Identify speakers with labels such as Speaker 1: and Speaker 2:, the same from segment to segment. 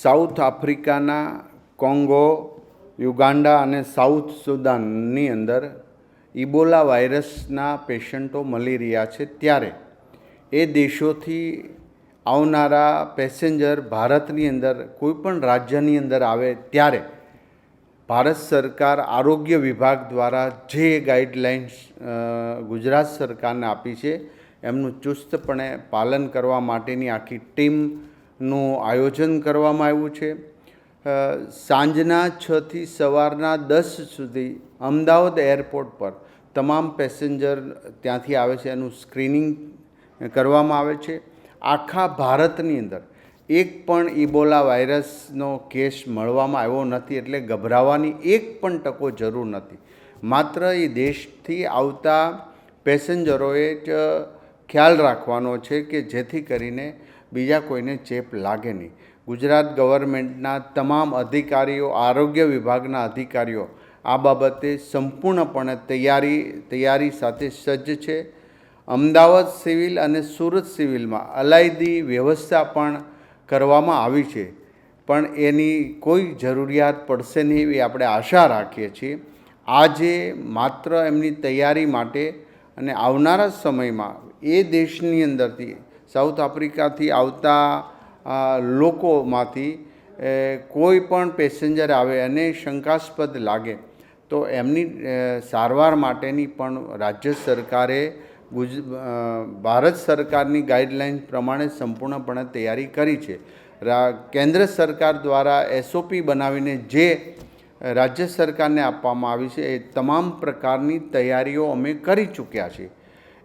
Speaker 1: South આફ્રિકાના Congo, Uganda અને south સુદાનની અંદર ઇબોલા વાયરસના પેશન્ટો મળી રહ્યા છે, ત્યારે એ દેશોથી આવનારા પેસેન્જર ભારતની અંદર કોઈપણ રાજ્યની અંદર આવે ત્યારે ભારત સરકાર આરોગ્ય વિભાગ દ્વારા જે ગાઈડલાઇન્સ ગુજરાત સરકારને આપી છે એમનું ચુસ્તપણે પાલન કરવા માટેની આખી ટીમનું આયોજન કરવામાં આવ્યું છે। સાંજના 6 થી સવારના 10 સુધી અમદાવાદ એરપોર્ટ પર તમામ પેસેન્જર ત્યાંથી આવે છે એનું સ્ક્રીનિંગ કરવામાં આવે છે। આખા ભારતની અંદર એક પણ ઇબોલા વાયરસનો કેસ મળવામાં આવ્યો નથી, એટલે ગભરાવાની એક પણ ટકો જરૂર નથી। માત્ર એ દેશથી આવતા પેસેન્જરોએ જ ખ્યાલ રાખવાનો છે કે જેથી કરીને બીજા કોઈને ચેપ લાગે નહીં। ગુજરાત ગવર્મેન્ટના તમામ અધિકારીઓ, આરોગ્ય વિભાગના અધિકારીઓ આ બાબતે સંપૂર્ણપણે તૈયારી સાથે સજ્જ છે। અમદાવાદ સિવિલ અને સુરત સિવિલમાં અલાયદી વ્યવસ્થા પણ કરવામાં આવી છે, પણ એની કોઈ જરૂરિયાત પડશે નહીં એવી આપણે આશા રાખીએ છીએ। આજે માત્ર એમની તૈયારી માટે અને આવનારા સમયમાં એ દેશની અંદરથી સાઉથ આફ્રિકાથી આવતા લોકોમાંથી કોઈ પણ પેસેન્જર આવે અને શંકાસ્પદ લાગે તો એમની સારવાર માટેની પણ રાજ્ય સરકારે ભારત સરકારની ગાઈડલાઇન પ્રમાણે સંપૂર્ણપણે તૈયારી કરી છે। કેન્દ્ર સરકાર દ્વારા SOP બનાવીને જે રાજ્ય સરકારને આપવામાં આવી છે એ તમામ પ્રકારની તૈયારીઓ અમે કરી ચૂક્યા છીએ।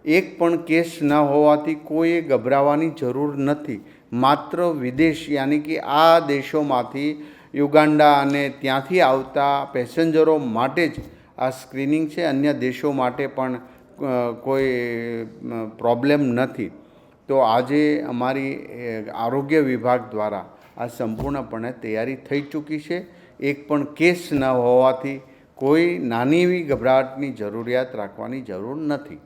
Speaker 1: એક પણ કેસ ન હોવાથી કોઈએ ગભરાવાની જરૂર નથી। માત્ર વિદેશ યાની કે આ દેશોમાંથી યુગાન્ડા અને ત્યાંથી આવતા પેસેન્જરો માટે જ આ સ્ક્રીનિંગ છે, અન્ય દેશો માટે પણ કોઈ પ્રોબ્લેમ નથી। તો આજે અમારી આરોગ્ય વિભાગ દ્વારા આ સંપૂર્ણપણે તૈયારી થઈ ચૂકી છે। એક પણ કેસ ન હોવાથી કોઈ નાની એવી ગભરાટની જરૂરિયાત રાખવાની જરૂર નથી।